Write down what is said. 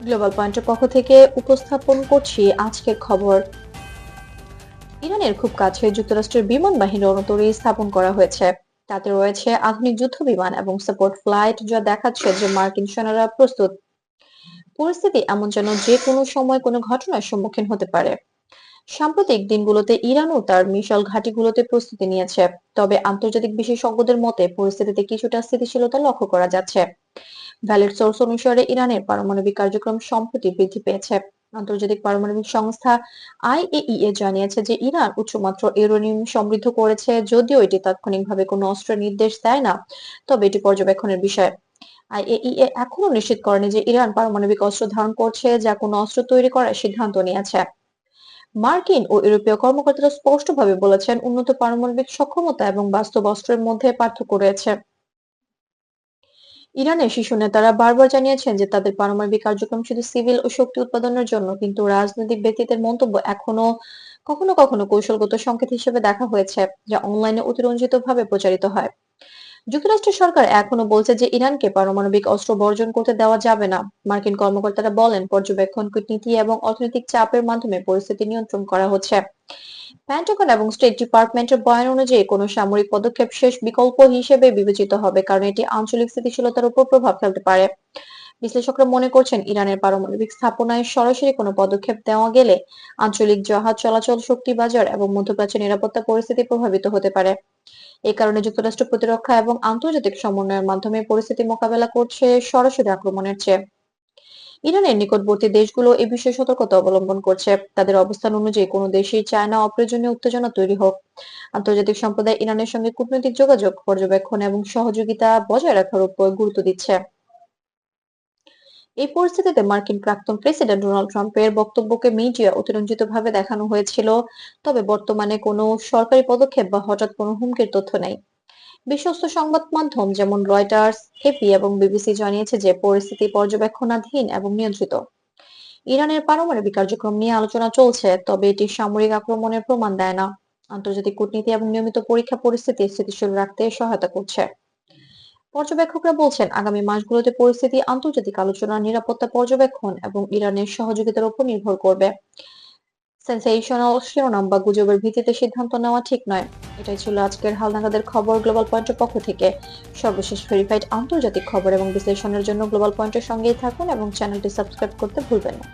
Global পয়েন্টের পক্ষ থেকে উপস্থাপন করছি আজকের খবর। ইরানের খুব কাছে যুক্তরাষ্ট্রের বিমান বাহিনীর অণুতরী স্থাপন করা হয়েছে। তাতে রয়েছে আধুনিক যুদ্ধ বিমান এবং সাপোর্ট ফ্লাইট, যা দেখাচ্ছে যে মার্কিন সেনারা প্রস্তুত। পরিস্থিতি এমন যেন যে কোনো সময় কোনো ঘটনার সম্মুখীন হতে পারে। সাম্প্রতিক দিনগুলোতে ইরানও তার মিসাইল ঘাঁটিগুলোতে প্রস্তুতি নিয়েছে। তবে আন্তর্জাতিক বিশেষজ্ঞদের মতে পরিস্থিতিতে কিছুটা স্থিতিশীলতা লক্ষ্য করা যাচ্ছে। ভ্যালিড সোর্স অনুসারে ইরানের পারমাণবিক কার্যক্রম সম্প্রতি বৃদ্ধি পেয়েছে। আন্তর্জাতিক পারমাণবিক সংস্থা আইএইএ জানিয়েছে যে ইরান উচ্চমাত্রার ইউরেনিয়াম সমৃদ্ধ করেছে। যদিও এটি তাৎক্ষণিকভাবে কোনো অস্ত্রের নির্দেশ দেয় না, তবে এটি পর্যবেক্ষণের বিষয়। আইএইএ এখনো নিশ্চিত করেনি যে ইরান পারমাণবিক অস্ত্র ধারণ করছে, যা কোনো অস্ত্র তৈরি করার সিদ্ধান্ত নিয়েছে। মার্কিন ও ইউরোপীয় কর্মকর্তারা স্পষ্টভাবে বলেছেন, উন্নত পারমাণবিক সক্ষমতা এবং বাস্তব অস্ত্রের মধ্যে পার্থক্য রয়েছে। ইরানের শীর্ষ নেতারা বারবার জানিয়েছেন যে তাদের পারমাণবিক কার্যক্রম শুধু সিভিল ও শক্তি উৎপাদনের জন্য, কিন্তু রাজনৈতিক ব্যক্তিদের মন্তব্য এখনো কখনো কখনো কৌশলগত সংকেত হিসেবে দেখা হয়েছে, যা অনলাইনে অতিরঞ্জিতভাবে প্রচারিত হয়। যুক্তরাষ্ট্রের সরকার এখনো বলছে যে ইরানকে পারমাণবিক অস্ত্র বর্জন করতে দেওয়া যাবে না। মার্কিন কর্মকর্তারা বলেন, পর্যবেক্ষণ, কূটনীতি এবং অর্থনৈতিক চাপের মাধ্যমে পরিস্থিতি নিয়ন্ত্রণ করা হচ্ছে। পেন্টাগন এবং স্টেট ডিপার্টমেন্টের বয়ান অনুযায়ী কোনো সামরিক পদক্ষেপ শেষ বিকল্প হিসেবে বিবেচিত হবে, কারণ এটি আঞ্চলিক স্থিতিশীলতার উপর প্রভাব ফেলতে পারে। বিশ্লেষকরা মনে করছেন, ইরানের পারমাণবিক স্থাপনায় সরাসরি কোনো পদক্ষেপ দেওয়া গেলে আঞ্চলিক জাহাজ চলাচল, শক্তি বাজার এবং মধ্যপ্রাচ্যের নিরাপত্তা পরিস্থিতি প্রভাবিত হতে পারে। এ কারণে যুক্তরাষ্ট্র প্রতিরক্ষা এবং আন্তর্জাতিক সমন্বয়ের মাধ্যমে পরিস্থিতি মোকাবেলা করছে, সরাসরি আক্রমণের চেয়ে। ইরানের নিকটবর্তী দেশগুলো এ বিষয়ে সতর্কতা অবলম্বন করছে। তাদের অবস্থান অনুযায়ী কোনো দেশই চায় না অপ্রয়োজনীয় উত্তেজনা তৈরি হোক। আন্তর্জাতিক সম্প্রদায় ইরানের সঙ্গে কূটনৈতিক যোগাযোগ, পর্যবেক্ষণ এবং সহযোগিতা বজায় রাখার উপর গুরুত্ব দিচ্ছে। এই পরিস্থিতিতে মার্কিন প্রাক্তন প্রেসিডেন্ট ডোনাল্ড ট্রাম্পের বক্তব্যকে মিডিয়া অতিরঞ্জিতভাবে দেখানো হয়েছিল। তবে বর্তমানে কোনো সরকারি পদক্ষেপ বা হঠাৎ কোনো হুমকির তথ্য নেই। বিশ্বস্ত সংবাদ মাধ্যম যেমন রয়টার্স, এপি এবং বিবিসি জানিয়েছে যে পরিস্থিতি পর্যবেক্ষণাধীন এবং নিয়ন্ত্রিত। ইরানের পারমাণবিক কার্যক্রম নিয়ে আলোচনা চলছে, তবে এটি সামরিক আক্রমণের প্রমাণ দেয় না। আন্তর্জাতিক কূটনীতি এবং নিয়মিত পরীক্ষা পরিস্থিতি স্থিতিশীল রাখতে সহায়তা করছে। পর্যবেক্ষকরা বলছেন, আগামী মাসগুলোতে পরিস্থিতি আন্তর্জাতিক আলোচনা, নিরাপত্তা পর্যবেক্ষণ এবং ইরানের সহযোগিতার উপর নির্ভর করবে। সেনসেশনাল শিরোনাম বা গুজবের ভিত্তিতে সিদ্ধান্ত নেওয়া ঠিক নয়। এটাই ছিল আজকের হালনাগাদের খবর গ্লোবাল পয়েন্টের পক্ষ থেকে। সর্বশেষ ভেরিফাইড আন্তর্জাতিক খবর এবং বিশ্লেষণের জন্য গ্লোবাল পয়েন্টের সঙ্গেই থাকুন এবং চ্যানেলটি সাবস্ক্রাইব করতে ভুলবেন না।